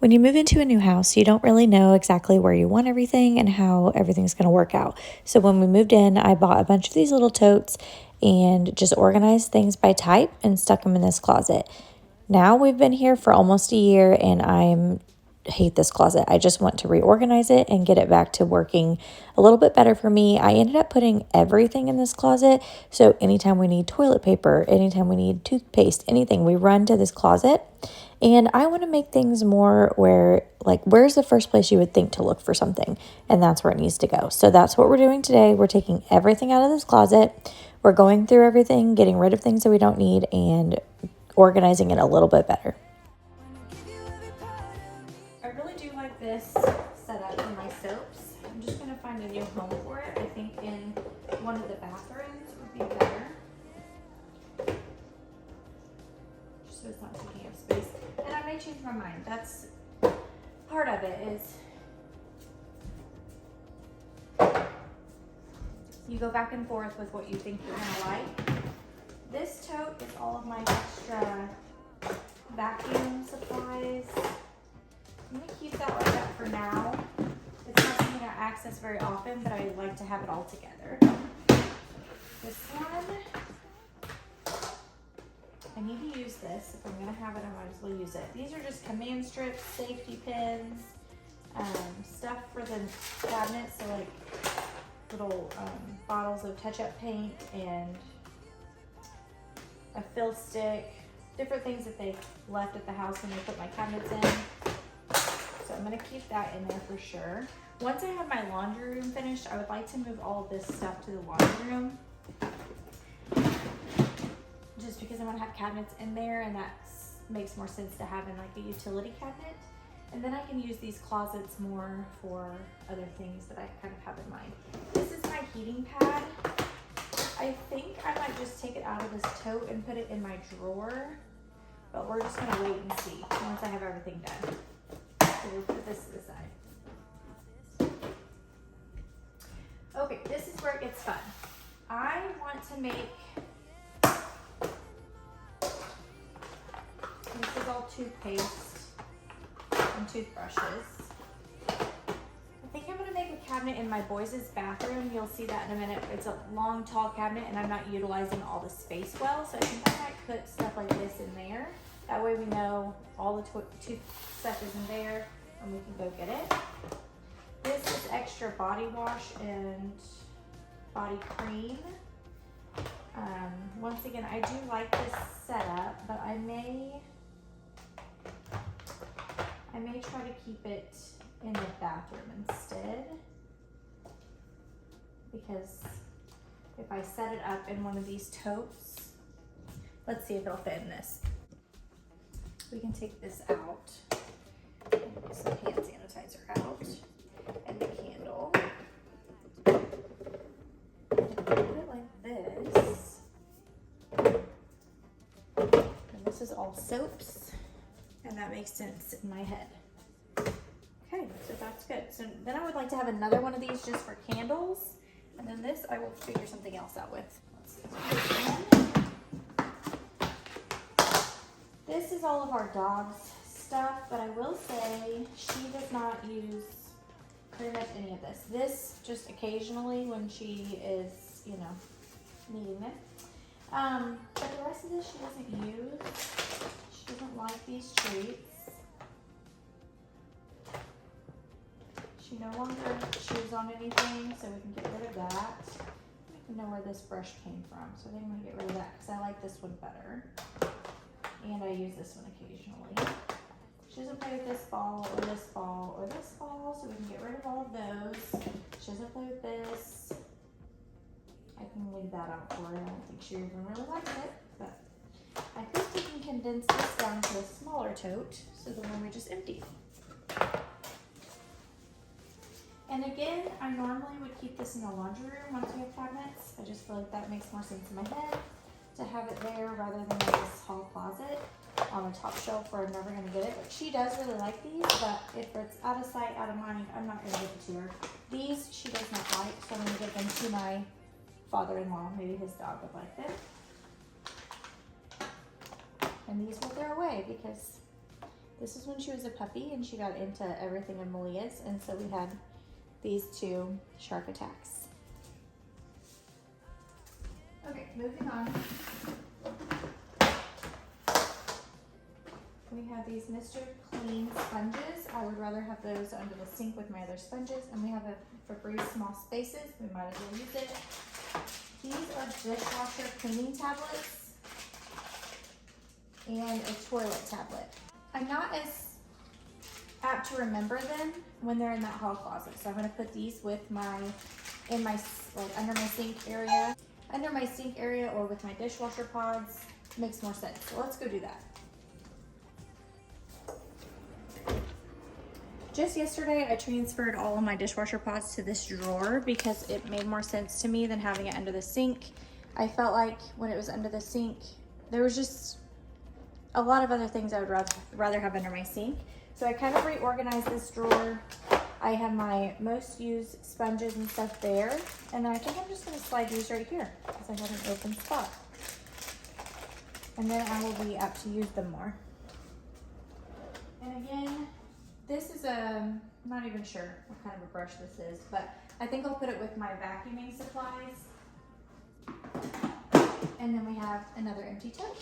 When you move into a new house, you don't really know exactly where you want everything and how everything's going to work out. So when we moved in, I bought a bunch of these little totes and just organized things by type and stuck them in this closet. Now we've been here for almost a year and I hate this closet. I just want to reorganize it and get it back to working a little bit better for me. I ended up putting everything in this closet. So anytime we need toilet paper, anytime we need toothpaste, anything, we run to this closet. And I want to make things more where, like, where's the first place you would think to look for something? And that's where it needs to go. So that's what we're doing today. We're taking everything out of this closet. We're going through everything, getting rid of things that we don't need, and organizing it a little bit better. I really do like this setup for my soaps. I'm just going to find a new home for it. I think in one of the bathrooms would be better. Just so it's not taking up space. And I may change my mind. That's part of it is you go back and forth with what you think you're going to like. This tote is all of my extra vacuum supplies. I'm going to keep that like that for now. It's not something I access very often, but I like to have it all together. This one, I need to use this. If I'm going to have it, I might as well use it. These are just command strips, safety pins, stuff for the cabinets, so like little bottles of touch-up paint and a fill stick, different things that they left at the house when they put my cabinets in. So I'm going to keep that in there for sure. Once I have my laundry room finished, I would like to move all of this stuff to the laundry room. Just because I want to have cabinets in there, and that makes more sense to have in like a utility cabinet. And then I can use these closets more for other things that I kind of have in mind. This is my heating pad. I think I might just take it out of this tote and put it in my drawer, but we're just going to wait and see once I have everything done. So we'll put this to the side. Okay, this is where it gets fun. I want to make, this is all toothpaste and toothbrushes. I think I'm going to make a cabinet in my boys' bathroom. You'll see that in a minute. It's a long, tall cabinet, and I'm not utilizing all the space well, so I think I might put stuff like this in there. That way we know all the tooth stuff is in there, and we can go get it. This is extra body wash and body cream. Once again, I do like this setup, but I may try to keep it in the bathroom instead, because if I set it up in one of these totes, let's see if it'll fit in this. We can take this out, and get some hand sanitizer out, and the candle. Put it like this. And this is all soaps, and that makes sense in my head. Okay, so that's good. So then I would like to have another one of these just for candles, and then this I will figure something else out with. This is all of our dog's stuff, but I will say she does not use pretty much any of this. This just occasionally when she is, you know, needing it. But the rest of this she doesn't use. She doesn't like these treats. She no longer chews on anything, so we can get rid of that. I don't even know where this brush came from, so I think I'm gonna get rid of that because I like this one better. And I use this one occasionally. She doesn't play with this ball or this ball or this ball, so we can get rid of all of those. She doesn't play with this. I can leave that out for her. I don't think she even really likes it, but I think we can condense this down to a smaller tote, so the one we just emptied. And again, I normally would keep this in the laundry room once we have cabinets. I just feel like that makes more sense in my head to have it there rather than in this hall closet on the top shelf where I'm never going to get it. But she does really like these, but if it's out of sight, out of mind, I'm not going to give it to her. These she does not like, so I'm going to give them to my father-in-law. Maybe his dog would like them. And these we'll throw away because This is when she was a puppy and she got into everything in Malia's, and so we had these two shark attacks. Okay, moving on. We have these Mr. Clean sponges. I would rather have those under the sink with my other sponges, and we have a Febreze Small Spaces. We might as well use it. These are dishwasher cleaning tablets and a toilet tablet. I'm not as apt to remember them when they're in that hall closet, so I'm going to put these with under my sink area. Under my sink area or with my dishwasher pods makes more sense. So let's go do that. Just yesterday, I transferred all of my dishwasher pods to this drawer because it made more sense to me than having it under the sink. I felt like when it was under the sink, there was just a lot of other things I would rather have under my sink. So I kind of reorganized this drawer. I have my most used sponges and stuff there. And then I think I'm just gonna slide these right here because I have an open spot. And then I will be apt to use them more. And again, this is I'm not even sure what kind of a brush this is, but I think I'll put it with my vacuuming supplies. And then we have another empty tote.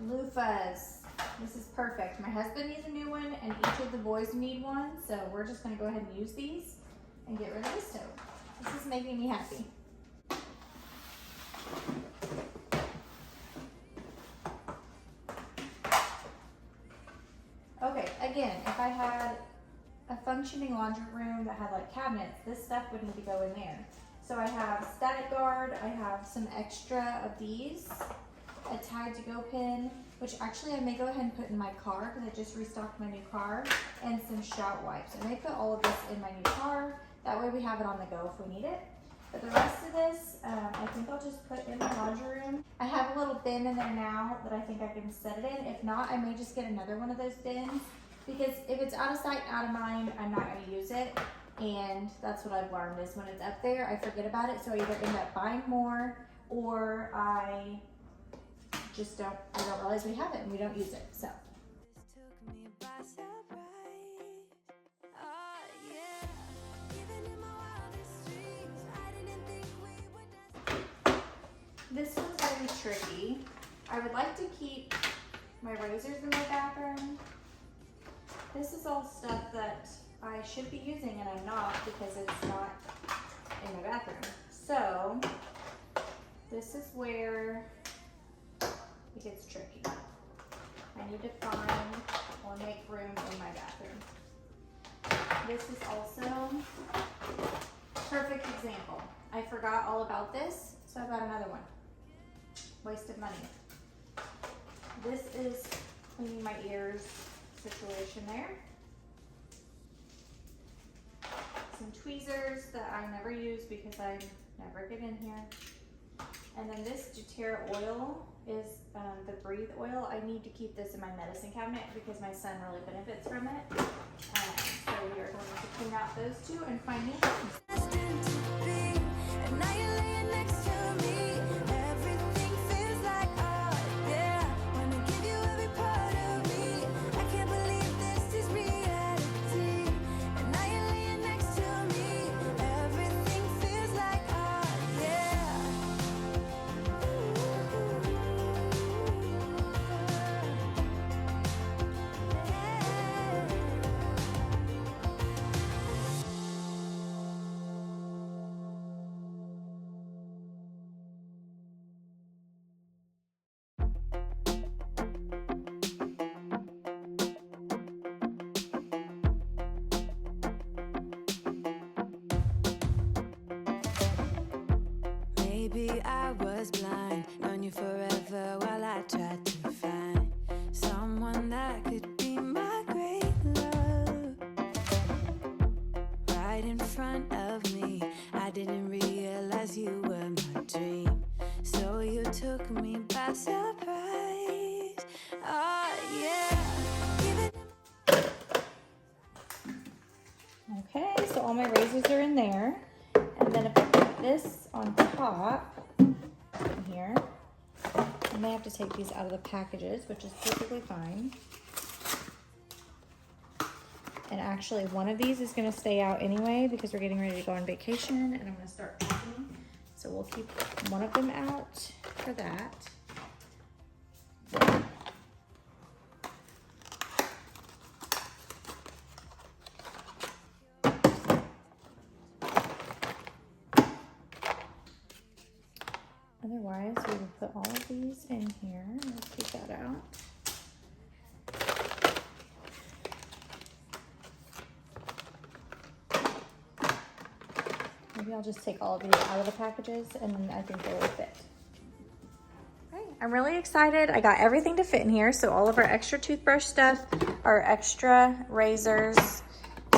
Loofahs. This is perfect. My husband needs a new one and each of the boys need one, so we're just gonna go ahead and use these and get rid of this tote. This is making me happy. Okay, again, if I had a functioning laundry room that had like cabinets, this stuff would need to go in there. So I have static guard, I have some extra of these, a Tide to Go pin, which actually I may go ahead and put in my car because I just restocked my new car, and some shout wipes. I may put all of this in my new car, that way we have it on the go if we need it. But the rest of this, I think I'll just put in my laundry room. I have a little bin in there now that I think I can set it in. If not, I may just get another one of those bins because if it's out of sight, out of mind, I'm not gonna use it. And that's what I've learned is when it's up there, I forget about it. So I either end up buying more or I don't realize we have it and we don't use it, so. This one's gonna be tricky. I would like to keep my razors in my bathroom. This is all stuff that I should be using and I'm not because it's not in my bathroom. So this is where it gets tricky. I need to find or make room in my bathroom. This is also perfect example. I forgot all about this, so I bought another one. Waste of money. This is cleaning my ears situation there. Some tweezers that I never use because I never get in here. And then this doTERRA oil is the Breathe oil. I need to keep this in my medicine cabinet because my son really benefits from it. So we are going to clean out those two and find new ones. Maybe I was blind, known you forever while I tried to find someone that could be my great love. Right in front of me, I didn't realize you were my dream. So you took me by surprise. Oh yeah. Okay, so all my razors are in there. And then if I put this on top here, may have to take these out of the packages, which is perfectly fine. And actually one of these is gonna stay out anyway because we're getting ready to go on vacation and I'm gonna start packing. So we'll keep one of them out for that. Otherwise, we will put all of these in here. Let's keep that out. Maybe I'll just take all of these out of the packages and then I think they will fit. Okay, I'm really excited. I got everything to fit in here. So all of our extra toothbrush stuff, our extra razors,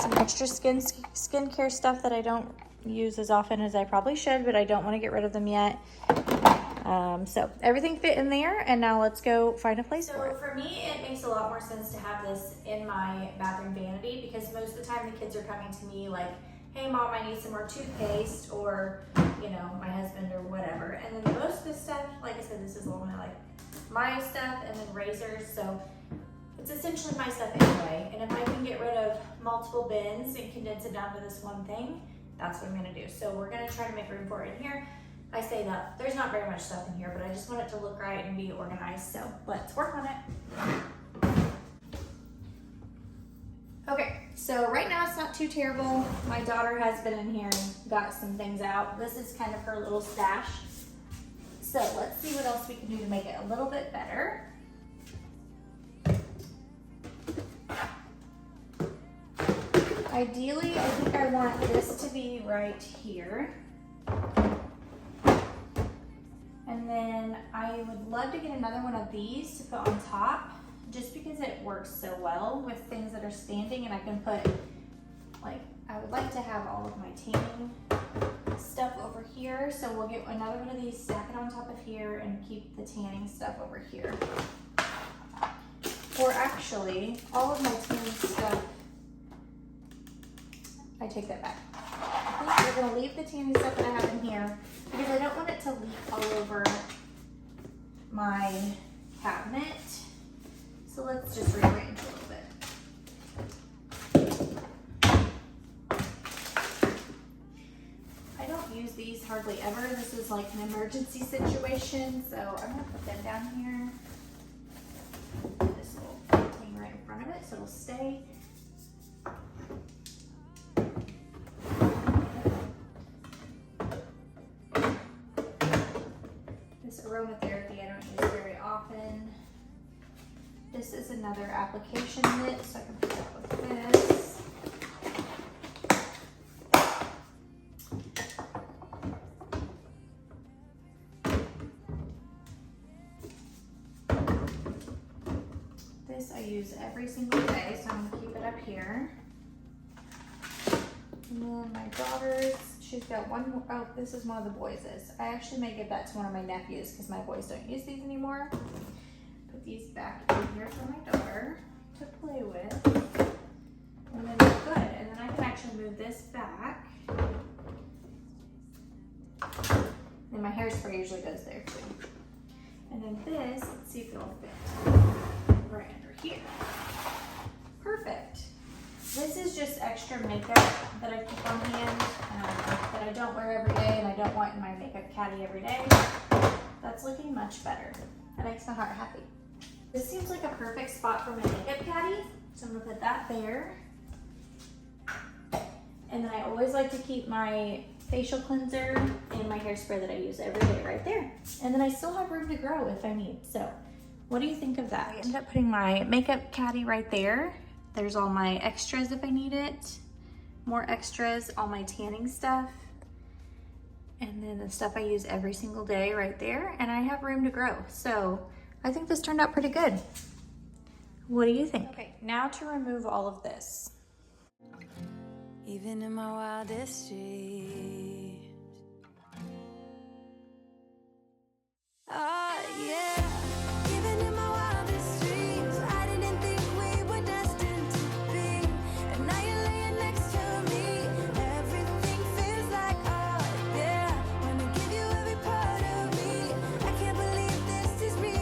some extra skincare stuff that I don't use as often as I probably should, but I don't want to get rid of them yet. So everything fit in there, and now let's go find a place for it. So for me, it makes a lot more sense to have this in my bathroom vanity because most of the time the kids are coming to me like, hey mom, I need some more toothpaste, or you know, my husband or whatever. And then most of the stuff, like I said, this is all my stuff, and then razors. So it's essentially my stuff anyway. And if I can get rid of multiple bins and condense it down to this one thing, that's what I'm gonna do. So we're gonna try to make room for it in here. I say that there's not very much stuff in here, but I just want it to look right and be organized. So let's work on it. Okay, so right now it's not too terrible. My daughter has been in here and got some things out. This is kind of her little stash. So let's see what else we can do to make it a little bit better. Ideally, I think I want this to be right here. And then I would love to get another one of these to put on top, just because it works so well with things that are standing, and I can put, like, I would like to have all of my tanning stuff over here. So we'll get another one of these, stack it on top of here, and keep the tanning stuff over here. Or actually, all of my tanning stuff, I take that back. I think we're gonna leave the tanning stuff that I have in here because I don't want it to leak all over my cabinet. So let's just rearrange a little bit. I don't use these hardly ever. This is like an emergency situation, so I'm gonna put them down here. This little thing right in front of it so it'll stay. Aromatherapy I don't use very often. This is another application mitt, so I can put that with this. This I use every single day, so I'm gonna keep it up here. And then my daughter's, she's got one more. Oh, this is one of the boys's. I actually may give that to one of my nephews because my boys don't use these anymore. Put these back in here for my daughter to play with. And then we're good. And then I can actually move this back. And my hairspray usually goes there too. And then this, let's see if it'll fit right under here. Perfect. This is just extra makeup that I keep on hand that I don't wear every day and I don't want in my makeup caddy every day. That's looking much better. That makes my heart happy. This seems like a perfect spot for my makeup caddy, so I'm gonna put that there. And then I always like to keep my facial cleanser and my hairspray that I use every day right there. And then I still have room to grow if I need. So what do you think of that? I ended up putting my makeup caddy right there. There's all my extras if I need it. More extras, all my tanning stuff. And then the stuff I use every single day right there. And I have room to grow. So I think this turned out pretty good. What do you think? Okay, now to remove all of this. Even in my wildest dreams. Oh yeah, even in my wildest dreams, I didn't think we were destined to be. And now you're laying next to me. Everything feels like oh yeah. Wanna give you every part of me. I can't believe this is real.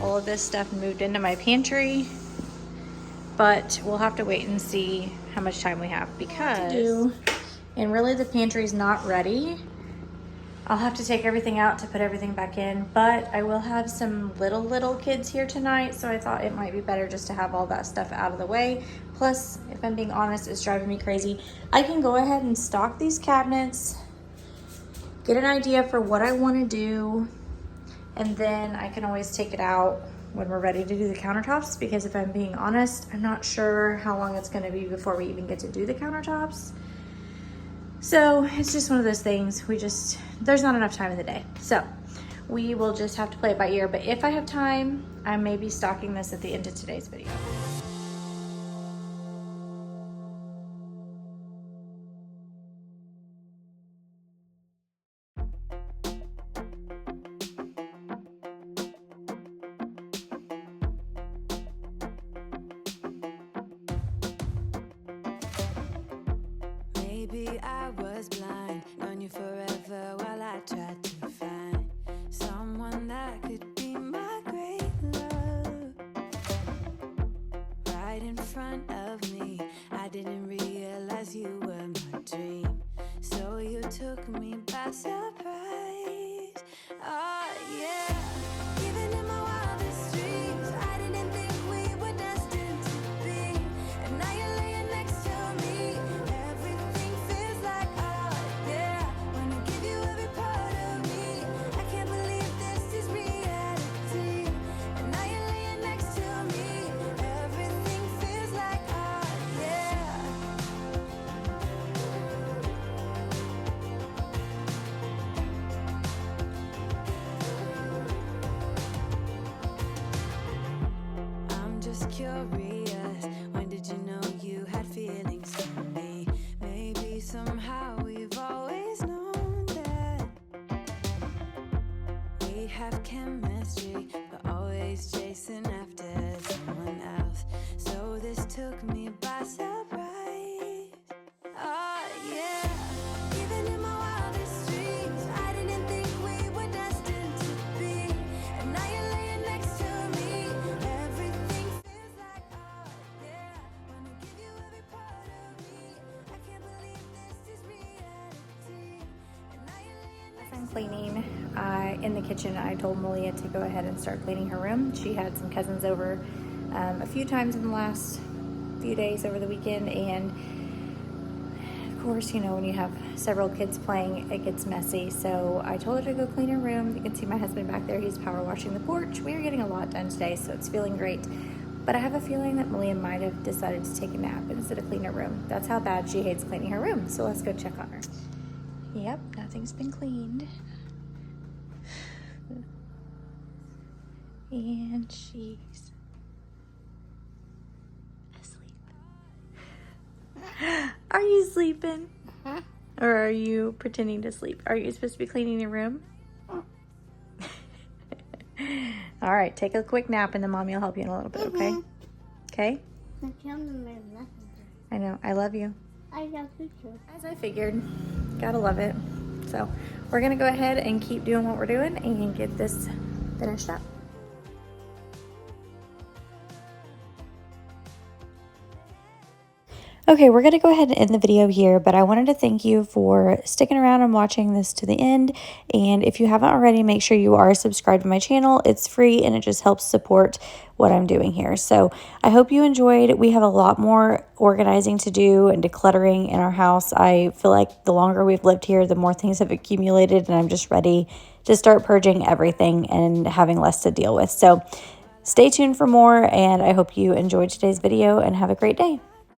all of this stuff moved into my pantry, but we'll have to wait and see how much time we have because, and really the pantry's not ready. I'll have to take everything out to put everything back in, but I will have some little kids here tonight, so I thought it might be better just to have all that stuff out of the way. Plus, if I'm being honest, it's driving me crazy. I can go ahead and stock these cabinets, get an idea for what I want to do, and then I can always take it out when we're ready to do the countertops, because if I'm being honest, I'm not sure how long it's going to be before we even get to do the countertops. So it's just one of those things. There's not enough time in the day. So we will just have to play it by ear. But if I have time, I may be stocking this at the end of today's video. Maybe I was blind, known you forever while I tried to find someone that could be my great love. Right in front of me, I didn't realize you were my dream. So you took me by surprise. Oh yeah, even in my wildest dreams, I didn't think we were destined to be. And now you're laying next to me. Everything feels like oh yeah. When I give you every part of me, I can't believe this is reality. And now you're laying next to me. Everything feels like oh yeah. I'm just curious, when did you know you had feelings for me? Maybe somehow we've always known that we have chemistry, but always chasing after someone else. So this took me by surprise. Oh yeah, even in my wildest dreams, I didn't think we were destined to be. And now you're laying next to me. Everything feels like oh yeah. When I give you every part of me, I can't believe this is reality. And now you're laying next I'm cleaning in the kitchen. I told Malia to go ahead and start cleaning her room. She had some cousins over a few times in the last few days over the weekend, and of course, you know, when you have several kids playing, it gets messy. So I told her to go clean her room. You can see my husband back there. He's power washing the porch. We are getting a lot done today, so it's feeling great. But I have a feeling that Malia might have decided to take a nap instead of clean her room. That's how bad she hates cleaning her room. So let's go check on her. Yep, nothing's been cleaned. And she's asleep. Are you sleeping? Or are you pretending to sleep? Are you supposed to be cleaning your room? All right, take a quick nap and then Mommy will help you in a little bit, okay? Okay? I know, I love you. I love you too. As I figured, gotta love it. So we're gonna go ahead and keep doing what we're doing and get this finished up. Okay, we're going to go ahead and end the video here, but I wanted to thank you for sticking around and watching this to the end. And if you haven't already, make sure you are subscribed to my channel. It's free and it just helps support what I'm doing here. So I hope you enjoyed. We have a lot more organizing to do and decluttering in our house. I feel like the longer we've lived here, the more things have accumulated, and I'm just ready to start purging everything and having less to deal with. So stay tuned for more, and I hope you enjoyed today's video and have a great day.